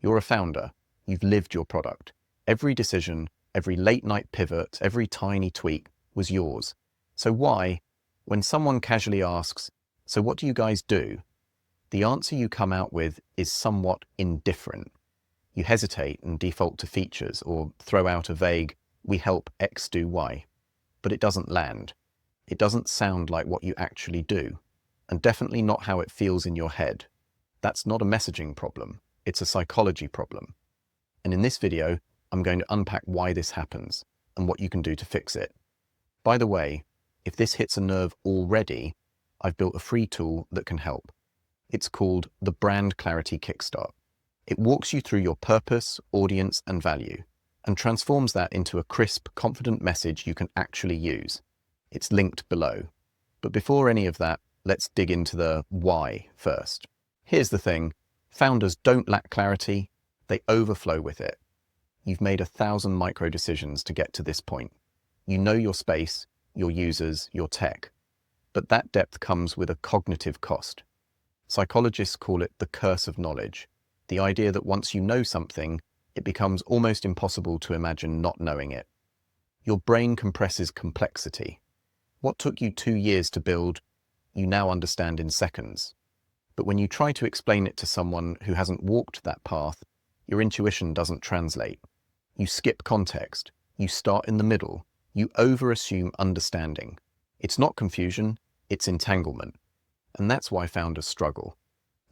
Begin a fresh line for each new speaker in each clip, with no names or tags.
You're a founder. You've lived your product. Every decision, every late night pivot, every tiny tweak was yours. So why, when someone casually asks, "So what do you guys do?" the answer you come out with is somewhat indifferent. You hesitate and default to features or throw out a vague, "We help X do Y." But it doesn't land. It doesn't sound like what you actually do, and definitely not how it feels in your head. That's not a messaging problem. It's a psychology problem. And in this video, I'm going to unpack why this happens and what you can do to fix it. By the way, if this hits a nerve already, I've built a free tool that can help. It's called the Brand Clarity Kickstart. It walks you through your purpose, audience, and value, and transforms that into a crisp, confident message you can actually use. It's linked below. But before any of that, let's dig into the why first. Here's the thing. Founders don't lack clarity, they overflow with it. You've made 1,000 micro decisions to get to this point. You know your space, your users, your tech. But that depth comes with a cognitive cost. Psychologists call it the curse of knowledge, the idea that once you know something, it becomes almost impossible to imagine not knowing it. Your brain compresses complexity. What took you 2 years to build, you now understand in seconds. But when you try to explain it to someone who hasn't walked that path, your intuition doesn't translate. You skip context. You start in the middle. You overassume understanding. It's not confusion, it's entanglement. And that's why founders struggle.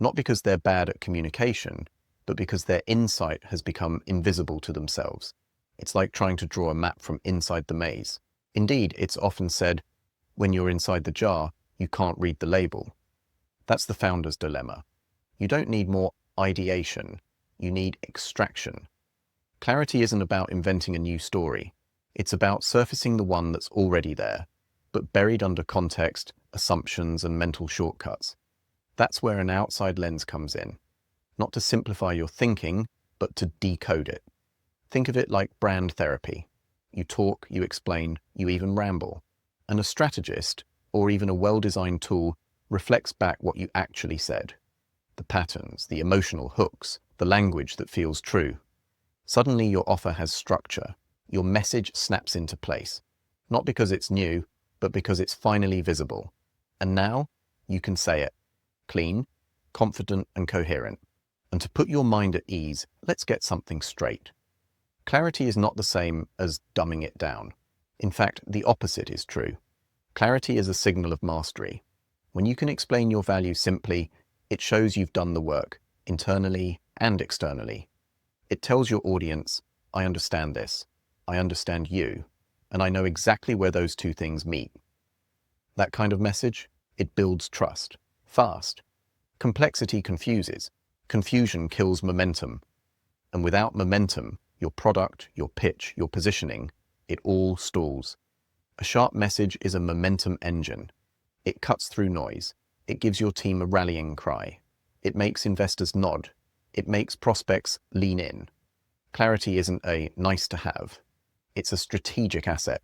Not because they're bad at communication, but because their insight has become invisible to themselves. It's like trying to draw a map from inside the maze. Indeed, it's often said, when you're inside the jar, you can't read the label. That's the founder's dilemma. You don't need more ideation, you need extraction. Clarity isn't about inventing a new story. It's about surfacing the one that's already there, but buried under context, assumptions, and mental shortcuts. That's where an outside lens comes in. Not to simplify your thinking, but to decode it. Think of it like brand therapy. You talk, you explain, you even ramble. And a strategist, or even a well-designed tool, reflects back what you actually said. The patterns, the emotional hooks, the language that feels true. Suddenly your offer has structure. Your message snaps into place. Not because it's new, but because it's finally visible. And now, you can say it. Clean, confident, and coherent. And to put your mind at ease, let's get something straight. Clarity is not the same as dumbing it down. In fact, the opposite is true. Clarity is a signal of mastery. When you can explain your value simply, it shows you've done the work, internally and externally. It tells your audience, I understand this, I understand you, and I know exactly where those two things meet. That kind of message, it builds trust, fast. Complexity confuses. Confusion kills momentum. And without momentum, your product, your pitch, your positioning, it all stalls. A sharp message is a momentum engine. It cuts through noise. It gives your team a rallying cry. It makes investors nod. It makes prospects lean in. Clarity isn't a nice to have. It's a strategic asset.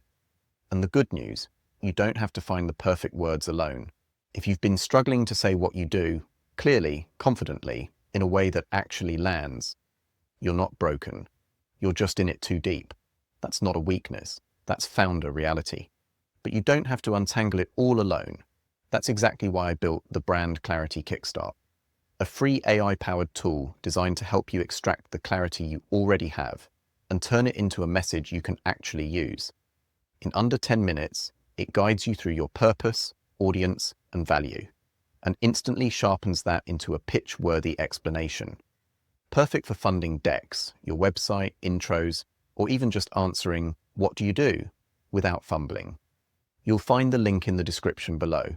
And the good news, you don't have to find the perfect words alone. If you've been struggling to say what you do, clearly, confidently, in a way that actually lands, you're not broken. You're just in it too deep. That's not a weakness. That's founder reality. But you don't have to untangle it all alone. That's exactly why I built the Brand Clarity Kickstart, a free AI-powered tool designed to help you extract the clarity you already have and turn it into a message you can actually use. In under 10 minutes, it guides you through your purpose, audience, and value, and instantly sharpens that into a pitch-worthy explanation. Perfect for funding decks, your website, intros, or even just answering, "What do you do?" without fumbling. You'll find the link in the description below.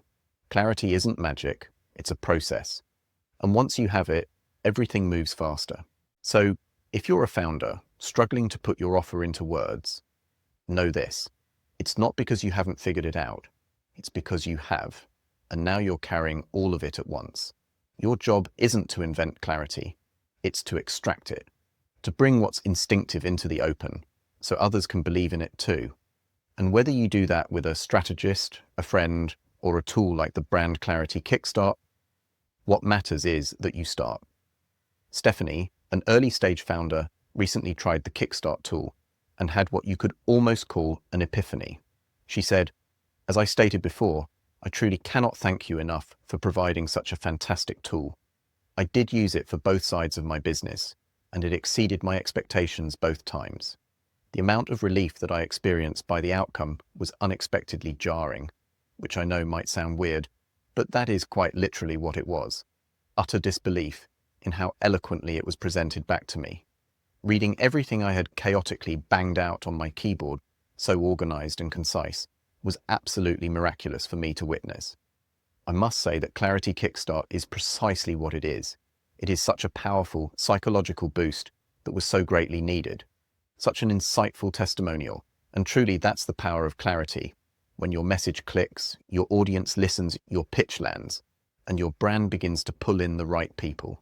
Clarity isn't magic, it's a process. And once you have it, everything moves faster. So, if you're a founder struggling to put your offer into words, know this. It's not because you haven't figured it out. It's because you have. And now you're carrying all of it at once. Your job isn't to invent clarity. It's to extract it. To bring what's instinctive into the open, so others can believe in it too. And whether you do that with a strategist, a friend, or a tool like the Brand Clarity Kickstart, what matters is that you start. Stephanie, An early-stage founder recently tried the Kickstart tool and had what you could almost call an epiphany. She said, "As I stated before, I truly cannot thank you enough for providing such a fantastic tool. I did use it for both sides of my business, and it exceeded my expectations both times. The amount of relief that I experienced by the outcome was unexpectedly jarring," which I know might sound weird, but that is quite literally what it was. Utter disbelief in how eloquently it was presented back to me. Reading everything I had chaotically banged out on my keyboard, so organized and concise, was absolutely miraculous for me to witness. I must say that Clarity Kickstart is precisely what it is. It is such a powerful psychological boost that was so greatly needed. Such an insightful testimonial, and truly that's the power of clarity. When your message clicks, your audience listens, your pitch lands, and your brand begins to pull in the right people.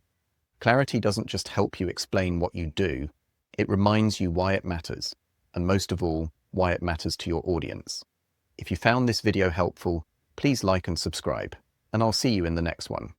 Clarity doesn't just help you explain what you do, it reminds you why it matters, and most of all, why it matters to your audience. If you found this video helpful, please like and subscribe, and I'll see you in the next one.